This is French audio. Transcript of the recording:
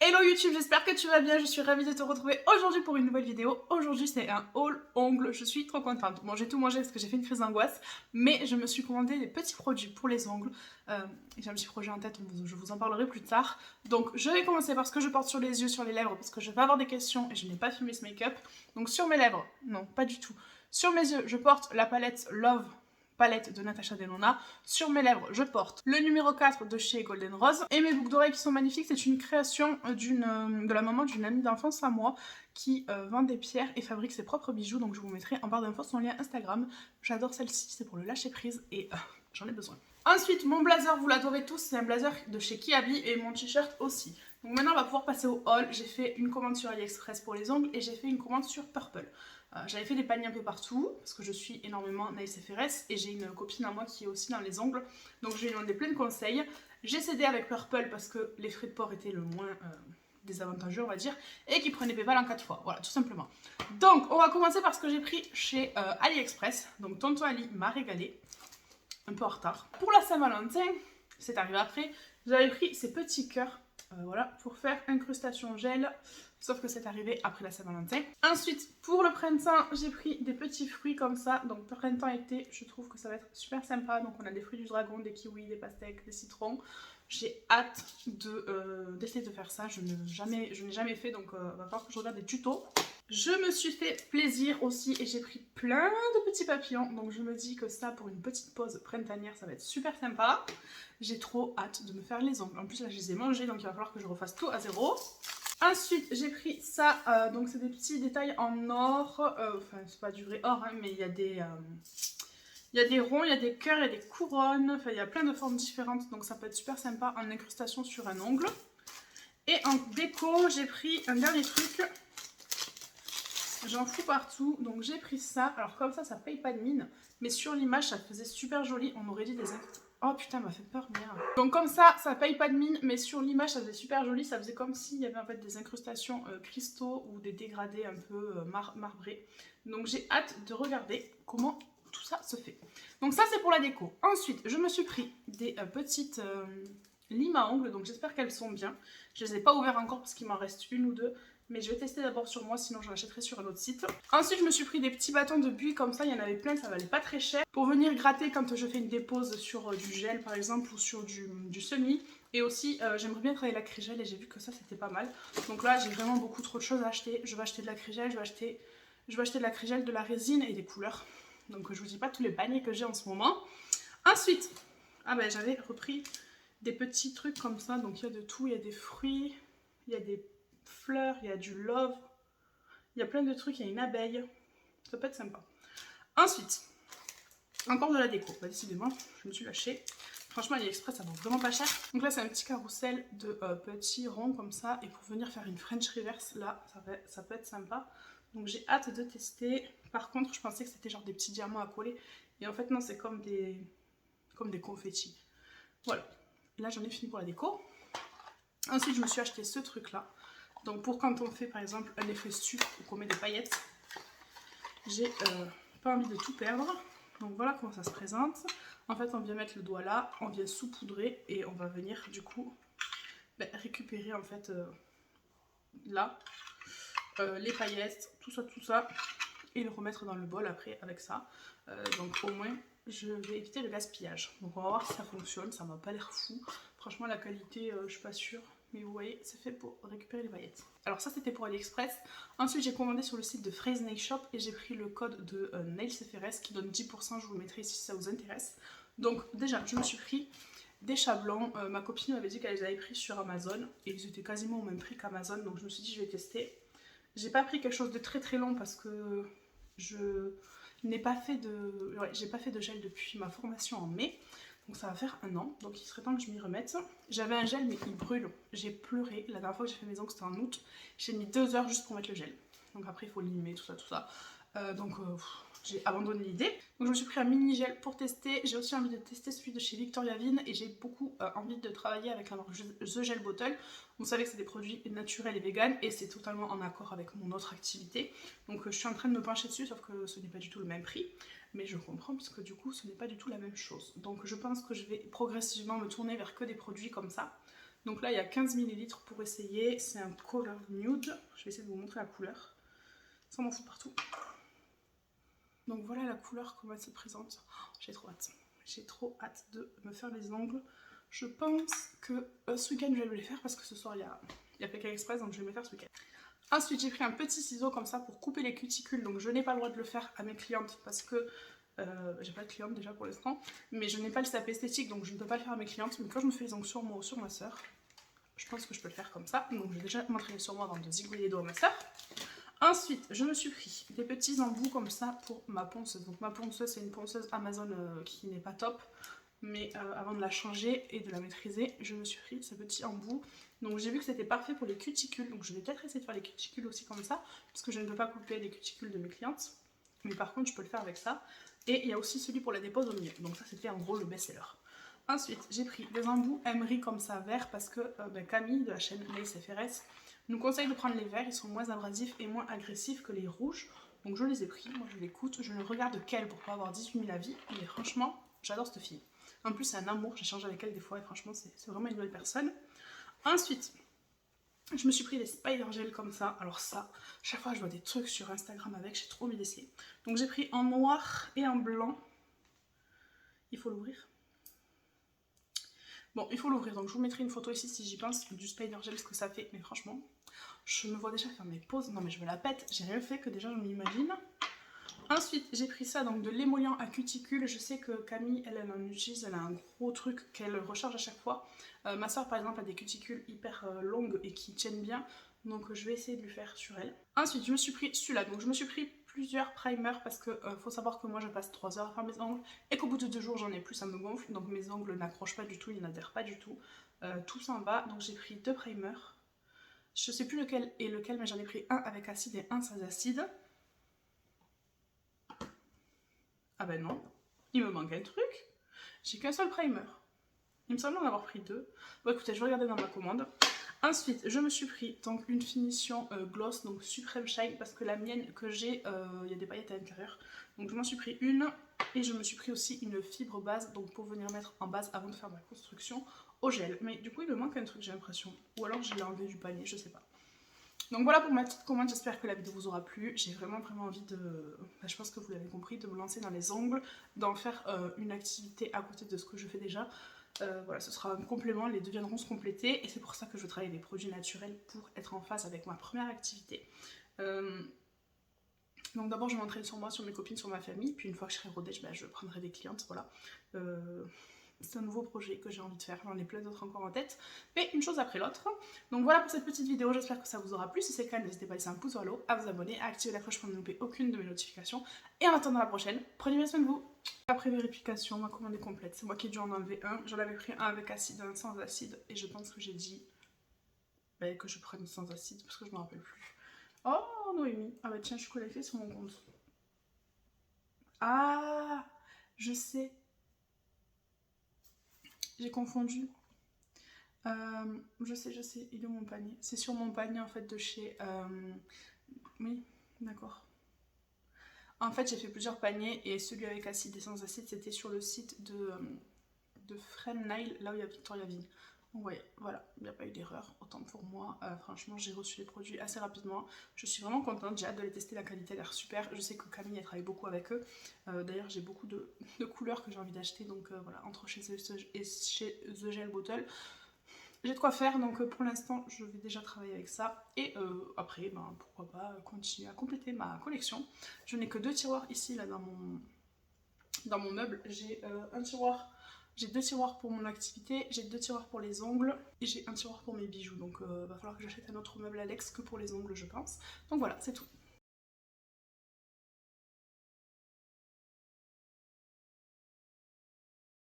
Hello YouTube, j'espère que tu vas bien, je suis ravie de te retrouver aujourd'hui pour une nouvelle vidéo. Aujourd'hui c'est un haul ongles, je suis trop contente. Bon, j'ai tout mangé parce que j'ai fait une crise d'angoisse, mais je me suis commandé des petits produits pour les ongles. J'ai un petit projet en tête, je vous en parlerai plus tard. Donc je vais commencer par ce que je porte sur les yeux, sur les lèvres, parce que je vais avoir des questions et je n'ai pas filmé ce make-up. Donc sur mes lèvres, non, pas du tout. Sur mes yeux, je porte la palette Love palette de Natasha Denona. Sur mes lèvres, je porte le numéro 4 de chez Golden Rose. Et mes boucles d'oreilles qui sont magnifiques, c'est une création de la maman d'une amie d'enfance à moi qui vend des pierres et fabrique ses propres bijoux. Donc je vous mettrai en barre d'infos son lien Instagram. J'adore celle-ci, c'est pour le lâcher prise et j'en ai besoin. Ensuite, mon blazer, vous l'adorez tous, c'est un blazer de chez Kiabi et mon t-shirt aussi. Donc maintenant, on va pouvoir passer au haul. J'ai fait une commande sur AliExpress pour les ongles et j'ai fait une commande sur Purple. J'avais fait des paniers un peu partout parce que je suis énormément Nails FRS et j'ai une copine à moi qui est aussi dans les ongles. Donc je lui ai demandé plein de conseils. J'ai cédé avec Purple parce que les frais de port étaient le moins désavantageux, on va dire, et qui prenait PayPal en 4 fois. Voilà, tout simplement. Donc on va commencer par ce que j'ai pris chez AliExpress. Donc Tonton Ali m'a régalé. Un peu en retard. Pour la Saint-Valentin, c'est arrivé après, j'avais pris ces petits cœurs, voilà, pour faire incrustation gel, sauf que c'est arrivé après la Saint-Valentin. Ensuite, pour le printemps, j'ai pris des petits fruits comme ça, donc printemps-été, je trouve que ça va être super sympa. Donc on a des fruits du dragon, des kiwis, des pastèques, des citrons. J'ai hâte d'essayer de faire ça, je n'ai jamais fait, donc va falloir que je regarde des tutos. Je me suis fait plaisir aussi et j'ai pris plein de petits papillons. Donc je me dis que ça, pour une petite pause printanière, ça va être super sympa. J'ai trop hâte de me faire les ongles. En plus là, je les ai mangés, donc il va falloir que je refasse tout à zéro. Ensuite, j'ai pris ça. Donc c'est des petits détails en or. Enfin, c'est pas du vrai or, hein, mais il y a des... il y a des ronds, il y a des cœurs, il y a des couronnes. Enfin, il y a plein de formes différentes. Donc ça peut être super sympa en incrustation sur un ongle. Et en déco, j'ai pris un dernier truc. J'en fous partout, donc j'ai pris ça. Alors comme ça paye pas de mine, mais sur l'image ça faisait super joli. On aurait dit des... Oh putain, m'a fait peur, merde. Donc comme ça paye pas de mine, mais sur l'image ça faisait super joli. Ça faisait comme s'il y avait en fait des incrustations cristaux ou des dégradés un peu marbrés. Donc j'ai hâte de regarder comment tout ça se fait. Donc ça c'est pour la déco. Ensuite, je me suis pris des petites limes à ongles, donc j'espère qu'elles sont bien. Je les ai pas ouvertes encore parce qu'il m'en reste une ou deux. Mais je vais tester d'abord sur moi, sinon j'en achèterai sur un autre site. Ensuite, je me suis pris des petits bâtons de buis comme ça, il y en avait plein, ça valait pas très cher. Pour venir gratter quand je fais une dépose sur du gel par exemple ou sur du semi. Et aussi, j'aimerais bien travailler l'acrygel et j'ai vu que ça c'était pas mal. Donc là, j'ai vraiment beaucoup trop de choses à acheter. Je vais acheter de l'acrygel, je vais acheter de l'acrygel, de la résine et des couleurs. Donc je vous dis pas tous les paniers que j'ai en ce moment. Ensuite, j'avais repris des petits trucs comme ça. Donc il y a de tout, il y a des fruits, il y a des fleurs, il y a du love, il y a plein de trucs, il y a une abeille, ça peut être sympa. Ensuite, encore de la déco, bah, décidément, je me suis lâchée. Franchement, AliExpress, ça vaut vraiment pas cher. Donc là, c'est un petit carrousel de petits ronds comme ça, et pour venir faire une French reverse, là, ça peut être sympa. Donc j'ai hâte de tester. Par contre, je pensais que c'était genre des petits diamants à coller, et en fait non, c'est comme des confettis. Voilà, là j'en ai fini pour la déco. Ensuite, je me suis acheté ce truc là. Donc pour quand on fait par exemple un effet sucre ou qu'on met des paillettes, j'ai pas envie de tout perdre. Donc voilà comment ça se présente. En fait on vient mettre le doigt là, on vient saupoudrer et on va venir du coup récupérer en fait là les paillettes, tout ça et le remettre dans le bol après avec ça. Donc au moins je vais éviter le gaspillage. Donc on va voir si ça fonctionne, ça m'a pas l'air fou. Franchement la qualité je suis pas sûre. Mais vous voyez, c'est fait pour récupérer les paillettes. Alors ça, c'était pour AliExpress. Ensuite, j'ai commandé sur le site de Phrase Nail Shop et j'ai pris le code de Nails FRS qui donne 10%. Je vous le mettrai ici si ça vous intéresse. Donc déjà, je me suis pris des chablons. Ma copine m'avait dit qu'elle les avait pris sur Amazon et ils étaient quasiment au même prix qu'Amazon. Donc je me suis dit, je vais tester. J'ai pas pris quelque chose de très long parce que je n'ai pas fait de... Ouais, j'ai pas fait de gel depuis ma formation en mai. Donc ça va faire 1 an, donc il serait temps que je m'y remette. J'avais un gel mais il brûle, j'ai pleuré. La dernière fois que j'ai fait mes ongles c'était en août. J'ai mis 2 heures juste pour mettre le gel. Donc après il faut limer, tout ça. J'ai abandonné l'idée. Donc je me suis pris un mini gel pour tester. J'ai aussi envie de tester celui de chez Victoria Vine et j'ai beaucoup envie de travailler avec la marque The Gel Bottle. Vous savez que c'est des produits naturels et vegan et c'est totalement en accord avec mon autre activité. Donc je suis en train de me pencher dessus sauf que ce n'est pas du tout le même prix. Mais je comprends parce que du coup ce n'est pas du tout la même chose. Donc je pense que je vais progressivement me tourner vers que des produits comme ça. Donc là il y a 15 ml pour essayer, c'est un color nude, je vais essayer de vous montrer la couleur, ça m'en fout partout. Donc voilà la couleur, comment elle se présente. Oh, j'ai trop hâte de me faire les ongles. Je pense que ce week-end je vais me les faire parce que ce soir il y a Pékin Express, donc je vais me les faire ce week-end. Ensuite j'ai pris un petit ciseau comme ça pour couper les cuticules, donc je n'ai pas le droit de le faire à mes clientes parce que j'ai pas de cliente déjà pour l'instant, mais je n'ai pas le SAP esthétique donc je ne peux pas le faire à mes clientes, mais quand je me fais les ongles sur moi ou sur ma soeur, je pense que je peux le faire comme ça, donc je vais déjà m'entraîner sur moi avant de zigouiller les doigts à ma soeur. Ensuite, je me suis pris des petits embouts comme ça pour ma ponceuse. Donc ma ponceuse, c'est une ponceuse Amazon qui n'est pas top. Mais avant de la changer et de la maîtriser, je me suis pris ce petit embout. Donc j'ai vu que c'était parfait pour les cuticules. Donc je vais peut-être essayer de faire les cuticules aussi comme ça. Parce que je ne peux pas couper les cuticules de mes clientes. Mais par contre, je peux le faire avec ça. Et il y a aussi celui pour la dépose au milieu. Donc ça, c'était en gros le best-seller. Ensuite, j'ai pris des embouts Emery comme ça, verts. Parce que Camille de la chaîne Lace FRS nous conseille de prendre les verts, ils sont moins abrasifs et moins agressifs que les rouges. Donc je les ai pris, moi je l'écoute, je ne regarde qu'elle pour pas avoir 18 000 avis. Mais franchement, j'adore cette fille. En plus c'est un amour, j'échange avec elle des fois et franchement c'est vraiment une belle personne. Ensuite, je me suis pris des spider gel comme ça. Alors ça, chaque fois je vois des trucs sur Instagram avec, j'ai trop envie d'essayer. Donc j'ai pris en noir et en blanc. Il faut l'ouvrir. Bon, il faut l'ouvrir, donc je vous mettrai une photo ici si j'y pense du spider gel, ce que ça fait, mais franchement, je me vois déjà faire mes pauses. Non mais je me la pète, j'ai rien fait que déjà je m'imagine. Ensuite, j'ai pris ça, donc de l'émollient à cuticule. Je sais que Camille, elle en utilise, elle a un gros truc qu'elle recharge à chaque fois. Ma soeur, par exemple, a des cuticules hyper longues et qui tiennent bien, donc je vais essayer de lui faire sur elle. Ensuite, je me suis pris celui-là, donc je me suis pris plusieurs primers parce que faut savoir que moi je passe 3 heures à faire mes ongles et qu'au bout de 2 jours j'en ai plus, ça me gonfle, donc mes ongles n'accrochent pas du tout, ils n'adhèrent pas du tout. Tout s'en va, donc j'ai pris 2 primers. Je sais plus lequel est lequel, mais j'en ai pris un avec acide et un sans acide. Ah ben non, il me manque un truc. J'ai qu'un seul primer. Il me semble en avoir pris 2. Bon écoutez, je vais regarder dans ma commande. Ensuite, je me suis pris donc une finition gloss, donc Supreme Shine, parce que la mienne que j'ai, il y a des paillettes à l'intérieur. Donc je m'en suis pris une, et je me suis pris aussi une fibre base, donc pour venir mettre en base avant de faire ma construction au gel. Mais du coup, il me manque un truc, j'ai l'impression. Ou alors je l'ai enlevé du panier, je sais pas. Donc voilà pour ma petite commande, j'espère que la vidéo vous aura plu. J'ai vraiment envie de, je pense que vous l'avez compris, de me lancer dans les ongles, d'en faire une activité à côté de ce que je fais déjà. Voilà, ce sera un complément, les deux viendront se compléter et c'est pour ça que je veux travailler des produits naturels pour être en phase avec ma première activité. Donc d'abord je m'entraîne sur moi, sur mes copines, sur ma famille, puis une fois que je serai rodée, je prendrai des clientes, voilà. C'est un nouveau projet que j'ai envie de faire, j'en ai plein d'autres encore en tête, mais une chose après l'autre. Donc voilà pour cette petite vidéo, j'espère que ça vous aura plu. Si c'est le cas, n'hésitez pas à laisser un pouce vers le haut, à vous abonner, à activer la cloche pour ne louper aucune de mes notifications. Et en attendant la prochaine, prenez bien soin de vous. Après vérification, ma commande est complète, c'est moi qui ai dû en enlever un. J'en avais pris un avec acide, un sans acide, et je pense que j'ai dit que je prenne sans acide parce que je ne me rappelle plus. Oh Noémie, ah bah tiens, je suis connectée sur mon compte. Ah, je sais. J'ai confondu. Je sais, il est où mon panier? C'est sur mon panier en fait de chez... Oui, d'accord. En fait, j'ai fait plusieurs paniers et celui avec acide et sans acide, c'était sur le site de Friend Nail, là où il y a Victoria Ville. Donc ouais, voilà, il n'y a pas eu d'erreur, autant pour moi. Franchement, j'ai reçu les produits assez rapidement. Je suis vraiment contente, j'ai hâte de les tester, la qualité a l'air super. Je sais que Camille, elle travaille beaucoup avec eux. D'ailleurs, j'ai beaucoup de couleurs que j'ai envie d'acheter, donc voilà, entre chez eux et chez The Gel Bottle. J'ai de quoi faire, donc pour l'instant je vais déjà travailler avec ça et après pourquoi pas continuer à compléter ma collection. Je n'ai que 2 tiroirs ici là dans mon meuble. J'ai j'ai 2 tiroirs pour mon activité, j'ai 2 tiroirs pour les ongles et j'ai un tiroir pour mes bijoux, donc va falloir que j'achète un autre meuble Alex que pour les ongles je pense. Donc voilà, c'est tout.